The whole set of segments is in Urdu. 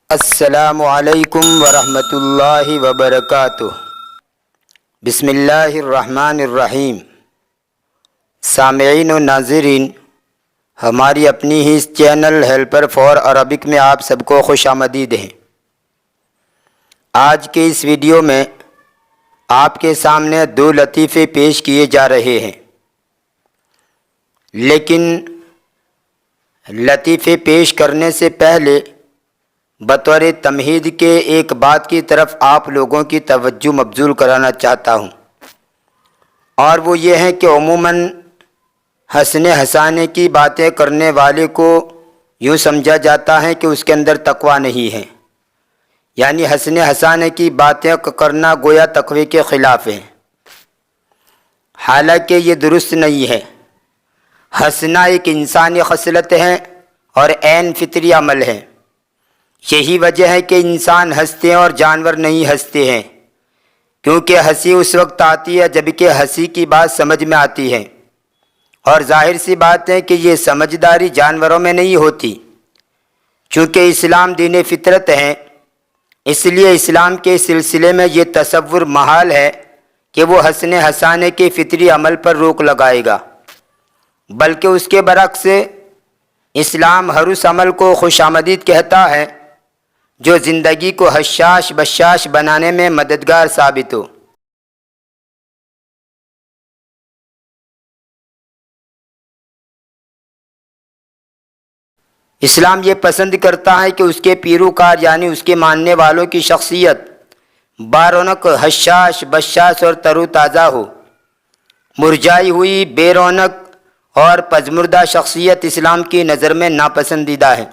السلام علیکم ورحمۃ اللہ وبرکاتہ۔ بسم اللہ الرحمن الرحیم۔ سامعین و ناظرین، ہماری اپنی ہی اس چینل ہیلپر فار عربک میں آپ سب کو خوش آمدید ہیں۔ آج کے اس ویڈیو میں آپ کے سامنے دو لطیفے پیش کیے جا رہے ہیں، لیکن لطیفے پیش کرنے سے پہلے بطور تمہید کے ایک بات کی طرف آپ لوگوں کی توجہ مبذول کرانا چاہتا ہوں، اور وہ یہ ہے کہ عموماً ہنسنے ہنسانے کی باتیں کرنے والے کو یوں سمجھا جاتا ہے کہ اس کے اندر تقویٰ نہیں ہے، یعنی ہنسنے ہنسانے کی باتیں کرنا گویا تقوی کے خلاف ہے۔ حالانکہ یہ درست نہیں ہے۔ ہنسنا ایک انسانی خصلت ہے اور عین فطری عمل ہے۔ یہی وجہ ہے کہ انسان ہنستے ہیں اور جانور نہیں ہنستے ہیں، کیونکہ ہنسی اس وقت آتی ہے جب کہ ہنسی کی بات سمجھ میں آتی ہے، اور ظاہر سی بات ہے کہ یہ سمجھداری جانوروں میں نہیں ہوتی۔ چونکہ اسلام دین فطرت ہے، اس لیے اسلام کے سلسلے میں یہ تصور محال ہے کہ وہ ہنسنے ہنسانے کے فطری عمل پر روک لگائے گا، بلکہ اس کے برعکس اسلام ہر اس عمل کو خوش آمدید کہتا ہے جو زندگی کو حشاش بشاش بنانے میں مددگار ثابت ہو۔ اسلام یہ پسند کرتا ہے کہ اس کے پیروکار یعنی اس کے ماننے والوں کی شخصیت بارونق، حشاش بشاش اور تر و تازہ ہو۔ مرجھائی ہوئی، بے رونق اور پژمردہ شخصیت اسلام کی نظر میں ناپسندیدہ ہے۔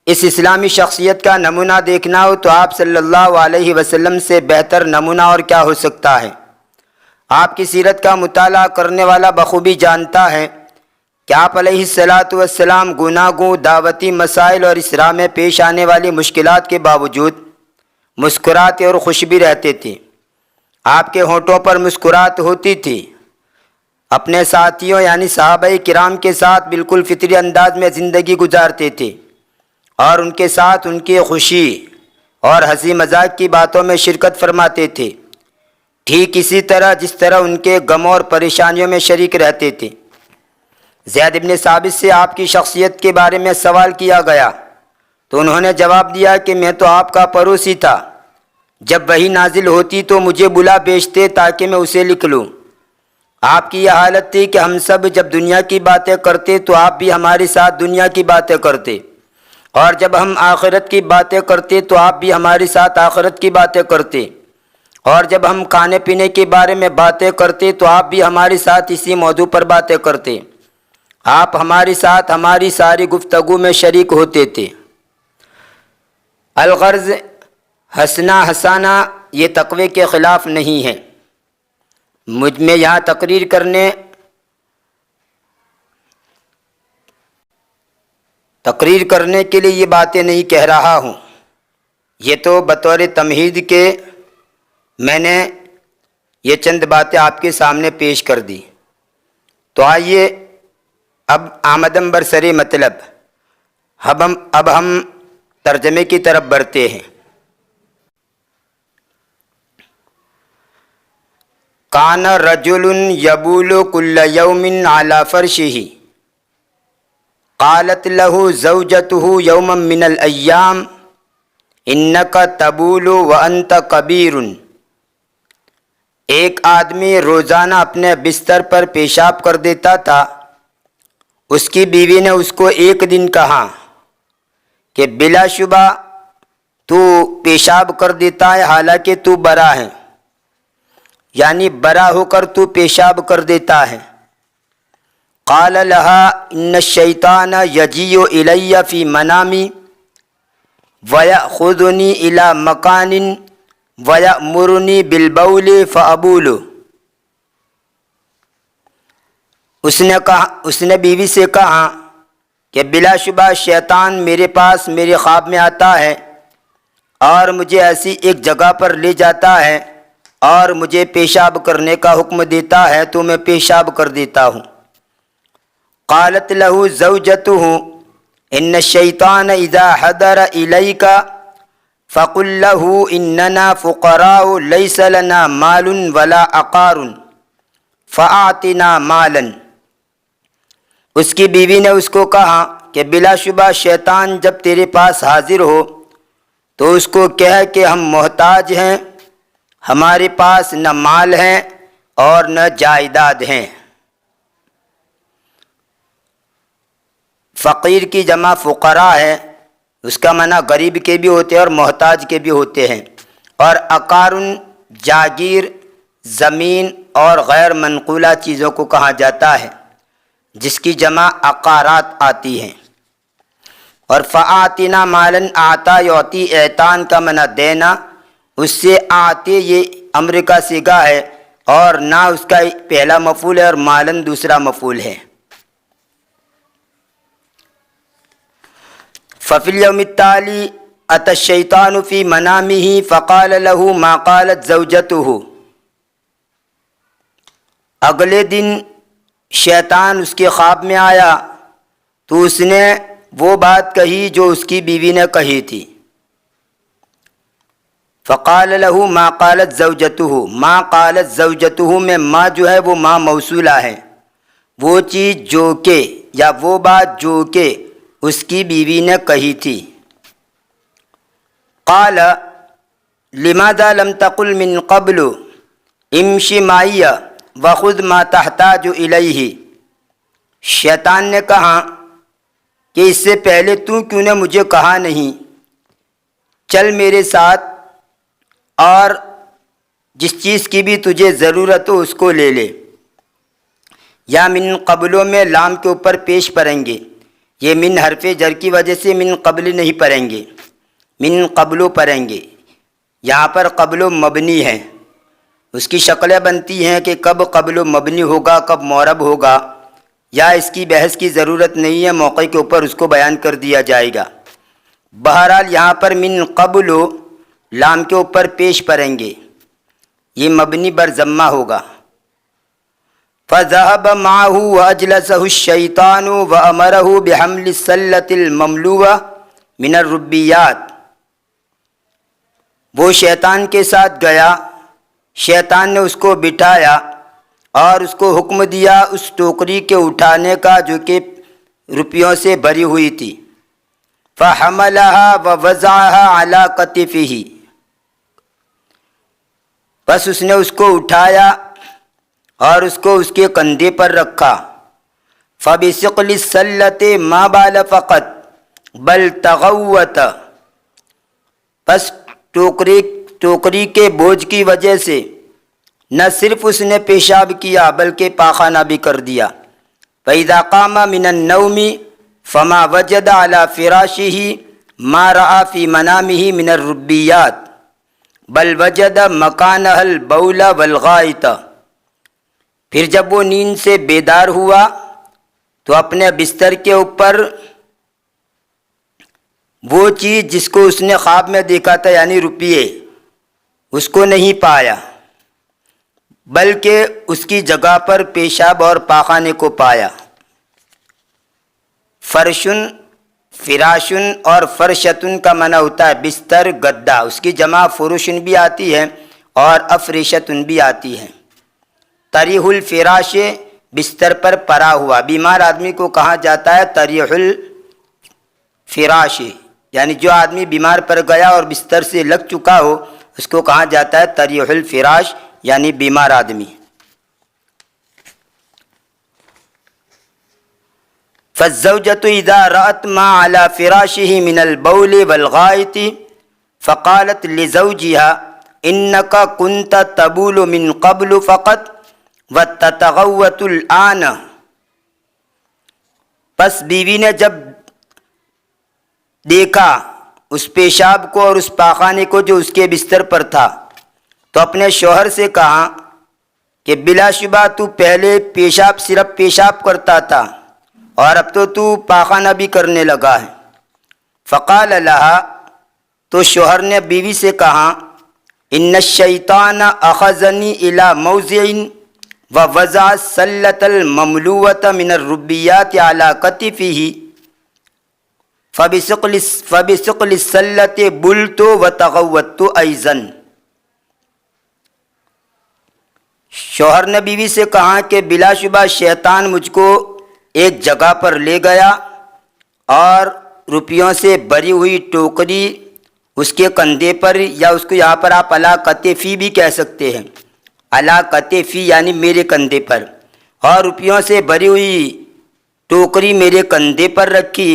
اس اسلامی شخصیت کا نمونہ دیکھنا ہو تو آپ صلی اللہ علیہ وسلم سے بہتر نمونہ اور کیا ہو سکتا ہے۔ آپ کی سیرت کا مطالعہ کرنے والا بخوبی جانتا ہے کہ آپ علیہ السلام گوناگوں دعوتی مسائل اور اس راہ میں پیش آنے والی مشکلات کے باوجود مسکراتے اور خوش بھی رہتے تھے۔ آپ کے ہونٹوں پر مسکراہٹ ہوتی تھی۔ اپنے ساتھیوں یعنی صحابہ کرام کے ساتھ بالکل فطری انداز میں زندگی گزارتے تھے، اور ان کے ساتھ ان کی خوشی اور ہنسی مذاق کی باتوں میں شرکت فرماتے تھے، ٹھیک اسی طرح جس طرح ان کے غموں اور پریشانیوں میں شریک رہتے تھے۔ زید بن ثابت سے آپ کی شخصیت کے بارے میں سوال کیا گیا تو انہوں نے جواب دیا کہ میں تو آپ کا پڑوسی تھا، جب وحی نازل ہوتی تو مجھے بلا بھیجتے تاکہ میں اسے لکھ لوں۔ آپ کی یہ حالت تھی کہ ہم سب جب دنیا کی باتیں کرتے تو آپ بھی ہمارے ساتھ دنیا کی باتیں کرتے، اور جب ہم آخرت کی باتیں کرتے تو آپ بھی ہمارے ساتھ آخرت کی باتیں کرتے، اور جب ہم کھانے پینے کے بارے میں باتیں کرتے تو آپ بھی ہمارے ساتھ اسی موضوع پر باتیں کرتے۔ آپ ہمارے ساتھ ہماری ساری گفتگو میں شریک ہوتے تھے۔ الغرض ہنسنا ہنسانا یہ تقوی کے خلاف نہیں ہے۔ مجھ میں یہاں تقریر کرنے کے لیے یہ باتیں نہیں کہہ رہا ہوں، یہ تو بطور تمہید کے میں نے یہ چند باتیں آپ کے سامنے پیش کر دی۔ تو آئیے اب آمدم برسر مطلب اب ہم ترجمے کی طرف بڑھتے ہیں۔ کان رجل یبول کل یوم علی فرشہ قالت له زوجته یوما من الایام انک تبول وانت کبیر۔ ایک آدمی روزانہ اپنے بستر پر پیشاب کر دیتا تھا۔ اس کی بیوی نے اس کو ایک دن کہا کہ بلا شبہ تو پیشاب کر دیتا ہے حالانکہ تو برا ہے، یعنی برا ہو کر تو پیشاب کر دیتا ہے۔ قال لها ان الشیطان یجیء الی فی منامی ویأخذنی الی مکان ویأمرنی بالبول فابول۔ اس نے بیوی سے کہا کہ بلا شبہ شیطان میرے پاس میرے خواب میں آتا ہے اور مجھے ایسی ایک جگہ پر لے جاتا ہے اور مجھے پیشاب کرنے کا حکم دیتا ہے تو میں پیشاب کر دیتا ہوں۔ قالت له زوجته، ان الشیطان اذا حضر الیک فقل له اننا فقراء لیس لنا مال ولا عقار فاعطنا مالا۔ اس کی بیوی نے اس کو کہا کہ بلا شبہ شیطان جب تیرے پاس حاضر ہو تو اس کو کہہ کہ ہم محتاج ہیں، ہمارے پاس نہ مال ہیں اور نہ جائیداد ہیں۔ فقیر کی جمع فقراء ہے، اس کا معنی غریب کے بھی ہوتے ہیں اور محتاج کے بھی ہوتے ہیں، اور عقارن جاگیر، زمین اور غیر منقولہ چیزوں کو کہا جاتا ہے، جس کی جمع عقارات آتی ہیں۔ اور فآتنا مالن، آتا یعطی، اعطان کا معنی دینا، اس سے آتے یہ امر کا صیغہ ہے اور نہ اس کا پہلا مفعول ہے اور مالن دوسرا مفعول ہے۔ ففی الیوم التالی اتی الشیطان فی منامہ فقال له ما قالت زوجته۔ اگلے دن شیطان اس کے خواب میں آیا تو اس نے وہ بات کہی جو اس کی بیوی نے کہی تھی۔ فقال له ما قالت زوجته، ما قالت زوجته میں ما جو ہے وہ ما موصولہ ہے، وہ چیز جو کہ یا وہ بات جو کہ اس کی بیوی نے کہی تھی۔ قال لماذا لم تقل من قبل امشی معی وخذ ما تحتاج الیہ۔ شیطان نے کہا کہ اس سے پہلے تو کیوں نے مجھے کہا نہیں، چل میرے ساتھ اور جس چیز کی بھی تجھے ضرورت ہو اس کو لے لے۔ یا من قبلوں میں لام کے اوپر پیش پڑیں گے، یہ من حرف جر کی وجہ سے من قبل نہیں پڑھیں گے، من قبلو پڑھیں گے۔ یہاں پر قبلو مبنی ہے، اس کی شکلیں بنتی ہیں کہ کب قبلو مبنی ہوگا، کب معرب ہوگا، یا اس کی بحث کی ضرورت نہیں ہے، موقع کے اوپر اس کو بیان کر دیا جائے گا۔ بہرحال یہاں پر من قبلو لام کے اوپر پیش پڑیں گے، یہ مبنی بر ضمہ ہوگا۔ فَذَهَبَ مَعَهُ وَأَجْلَسَهُ الشَّيْطَانُ وَأَمَرَهُ بِحَمْلِ السَّلَّةِ الْمَمْلُوَةِ مِنَ الرُّبِّيَّاتِ۔ وہ شیطان کے ساتھ گیا، شیطان نے اس کو بٹھایا اور اس کو حکم دیا اس ٹوکری کے اٹھانے کا جو کہ روپیوں سے بھری ہوئی تھی۔ فَحَمَلَهَا وَوَضَعَهَا عَلَى كَتِفِهِ، بس اس نے اس کو اٹھایا اور اس کو اس کے کندھے پر رکھا۔ فَبِثِقْلِ السَّلَّةِ مَا بَالَ فَقَط بَلْ تَغَوَّتَ، بس ٹوکری کے بوجھ کی وجہ سے نہ صرف اس نے پیشاب کیا بلکہ پاخانہ بھی کر دیا۔ فَإِذَا قَامَ مِنَ النَّوْمِ فَمَا وَجَدَ عَلَى فِرَاشِهِ مَا رَأَى فِي مَنَامِهِ مِنَ الرُّبِّيَّاتِ بل وجد مکانہ البول والغائط۔ پھر جب وہ نیند سے بیدار ہوا تو اپنے بستر کے اوپر وہ چیز جس کو اس نے خواب میں دیکھا تھا یعنی روپیے، اس کو نہیں پایا بلکہ اس کی جگہ پر پیشاب اور پاخانے کو پایا۔ فرشن، فراشن اور فرشتن کا معنی ہوتا ہے بستر، گدا، اس کی جمع فروشن بھی آتی ہے اور افریشتن بھی آتی ہے۔ طریح الفراش، بستر پر پڑا ہوا، بیمار آدمی کو کہا جاتا ہے طریح الفراش، یعنی جو آدمی بیمار پڑ گیا اور بستر سے لگ چکا ہو اس کو کہا جاتا ہے طریح الفراش، یعنی بیمار آدمی۔ فالزوجة إذا رأت ما على فراشه من البول والغائط فقالت لزوجها إنك كنت تبول من قبل فقط وتتغوط الآن۔ پس بیوی نے جب دیکھا اس پیشاب کو اور اس پاخانے کو جو اس کے بستر پر تھا تو اپنے شوہر سے کہا کہ بلا شبہ تو پہلے صرف پیشاب کرتا تھا اور اب تو پاخانہ بھی کرنے لگا ہے۔ فقال لها، تو شوہر نے بیوی سے کہا ان الشیطان اخذنی الی موضع ووضع السلة المملوة من الربیات علی کتفہ فبثقل السلۃ بلت وتغوت ایضا۔ شوہر نے بیوی سے کہا کہ بلا شبہ شیطان مجھ کو ایک جگہ پر لے گیا اور روپیوں سے بھری ہوئی ٹوکری اس کے کندھے پر، یا اس کو یہاں پر آپ علی کتفی بھی کہہ سکتے ہیں، علی کتفی یعنی میرے کندھے پر، اور روپیوں سے بھری ہوئی ٹوکری میرے کندھے پر رکھی،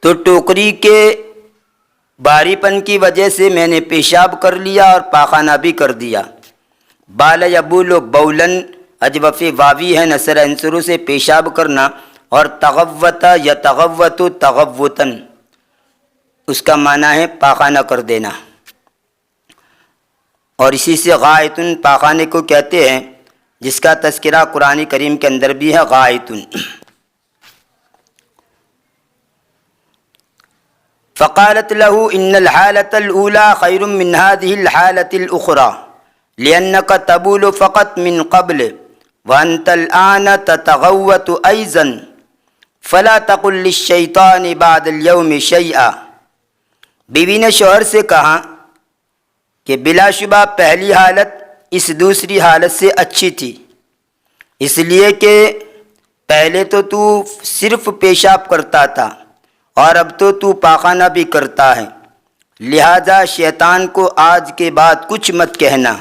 تو ٹوکری کے بھاری پن کی وجہ سے میں نے پیشاب کر لیا اور پاخانہ بھی کر دیا۔ بال یبول بولن اجوف واوی ہے نصر عنصروں سے پیشاب کرنا، اور تغوت یتغوت تغوتن اس کا معنی ہے پاخانہ کر دینا، اور اسی سے غائطن پاخانے کو کہتے ہیں، جس کا تذکرہ قرآن کریم کے اندر بھی ہے غائطن۔ فقالت له ان الحالة الاولى خير من هذه الحالة الاخرى لانك تبول فقط من قبل وانت الان تتغوت ايضا فلا تقل للشيطان بعد اليوم شيئا۔ بیوی نے شوہر سے کہا کہ بلا شبہ پہلی حالت اس دوسری حالت سے اچھی تھی، اس لیے کہ پہلے تو صرف پیشاب کرتا تھا اور اب تو پاخانہ بھی کرتا ہے، لہذا شیطان کو آج کے بعد کچھ مت کہنا۔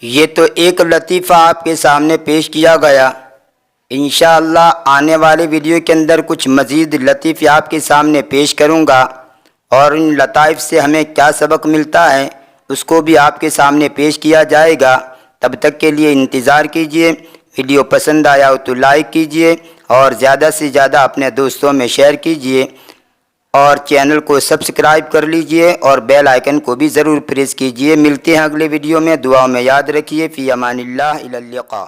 یہ تو ایک لطیفہ آپ کے سامنے پیش کیا گیا، انشاءاللہ آنے والے ویڈیو کے اندر کچھ مزید لطیفے آپ کے سامنے پیش کروں گا، اور ان لطائف سے ہمیں کیا سبق ملتا ہے اس کو بھی آپ کے سامنے پیش کیا جائے گا۔ تب تک کے لیے انتظار کیجیے۔ ویڈیو پسند آیا ہو تو لائک کیجیے اور زیادہ سے زیادہ اپنے دوستوں میں شیئر کیجیے، اور چینل کو سبسکرائب کر لیجیے اور بیل آئیکن کو بھی ضرور پریس کیجیے۔ ملتے ہیں اگلے ویڈیو میں، دعاؤں میں یاد رکھیے۔ فی امان اللہ، الی اللقاء۔